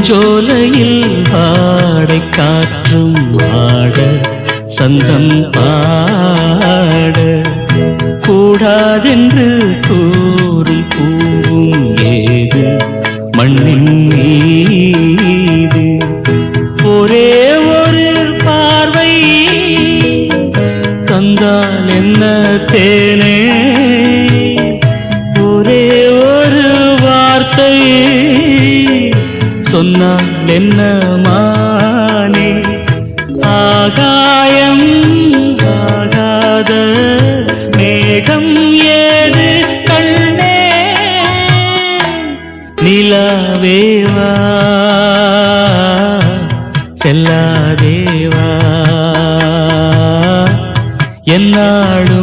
பூஞ்சோலையில் பாடை காற்றும் ஆட சந்தம் பாட கூடாதென்று கூறும் பூவும் ஏது மண்ணின் மீது ஒரே ஒரு பார்வை தந்தால் என்ன தேனே ஒரே ஒரு வார்த்தை சொன்னால் என்ன மானே ஆகாயம் ஆகாத மேகம் ஏது கண்ணே நிலாவேவா செல்லாதேவா என்னாடும்